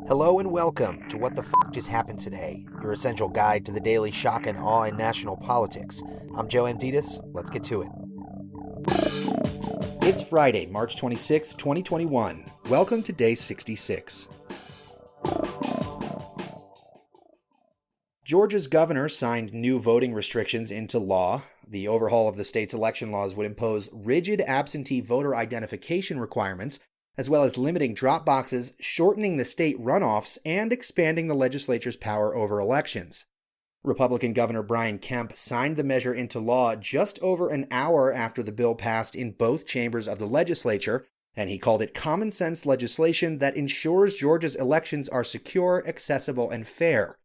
Hello and welcome to What the F*** Just Happened Today, your essential guide to the daily shock and awe in national politics. I'm Joe Amditas. Let's get to it. It's Friday, March 26, 2021. Welcome to Day 66. Georgia's governor signed new voting restrictions into law. The overhaul of the state's election laws would impose rigid absentee voter identification requirements, as well as limiting drop boxes, shortening the state runoffs, and expanding the legislature's power over elections. Republican Governor Brian Kemp signed the measure into law just over an hour after the bill passed in both chambers of the legislature, and he called it common sense legislation that ensures Georgia's elections are secure, accessible, and fair.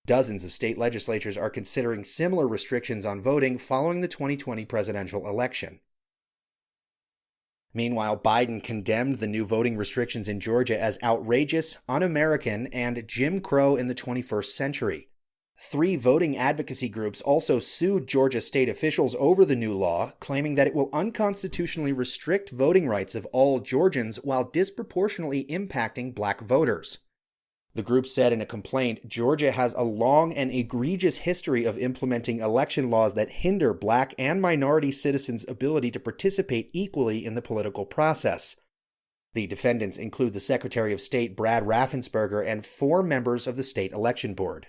Dozens of state legislatures are considering similar restrictions on voting following the 2020 presidential election. Meanwhile, Biden condemned the new voting restrictions in Georgia as outrageous, un-American, and Jim Crow in the 21st century. 3 voting advocacy groups also sued Georgia state officials over the new law, claiming that it will unconstitutionally restrict voting rights of all Georgians while disproportionately impacting black voters. The group said in a complaint, Georgia has a long and egregious history of implementing election laws that hinder black and minority citizens' ability to participate equally in the political process. The defendants include the Secretary of State Brad Raffensperger and 4 members of the state election board.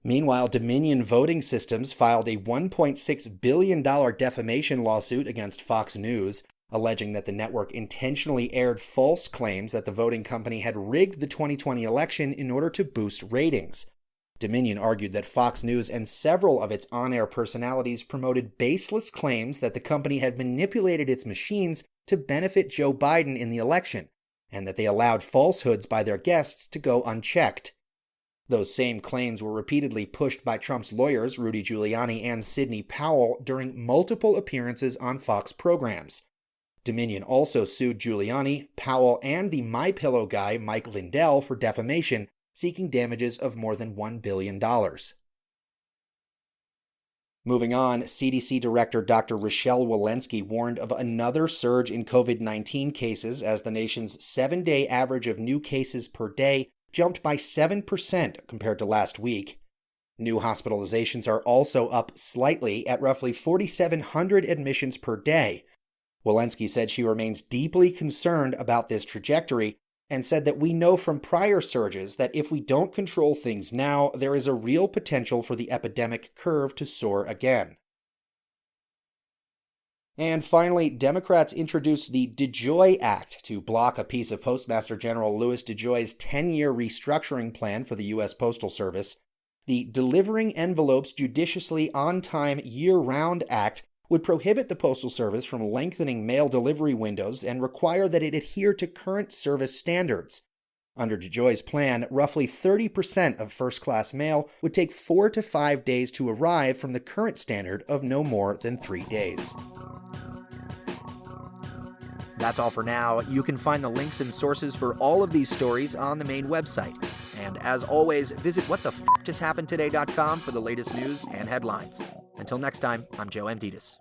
Meanwhile, Dominion Voting Systems filed a $1.6 billion defamation lawsuit against Fox News, alleging that the network intentionally aired false claims that the voting company had rigged the 2020 election in order to boost ratings. Dominion argued that Fox News and several of its on-air personalities promoted baseless claims that the company had manipulated its machines to benefit Joe Biden in the election, and that they allowed falsehoods by their guests to go unchecked. Those same claims were repeatedly pushed by Trump's lawyers, Rudy Giuliani and Sidney Powell, during multiple appearances on Fox programs. Dominion also sued Giuliani, Powell, and the MyPillow guy Mike Lindell for defamation, seeking damages of more than $1 billion. Moving on, CDC Director Dr. Rochelle Walensky warned of another surge in COVID-19 cases as the nation's 7-day average of new cases per day jumped by 7% compared to last week. New hospitalizations are also up slightly at roughly 4,700 admissions per day. Walensky said she remains deeply concerned about this trajectory and said that we know from prior surges that if we don't control things now, there is a real potential for the epidemic curve to soar again. And finally, Democrats introduced the DEJOY Act to block a piece of Postmaster General Louis DeJoy's 10-year restructuring plan for the U.S. Postal Service. The Delivering Envelopes Judiciously On Time Year-Round Act would prohibit the Postal Service from lengthening mail delivery windows and require that it adhere to current service standards. Under DeJoy's plan, roughly 30% of first-class mail would take 4 to 5 days to arrive from the current standard of no more than 3 days. That's all for now. You can find the links and sources for all of these stories on the main website. And as always, visit whatthefjusthappenedtoday.com for the latest news and headlines. Until next time, I'm Joe Amditas.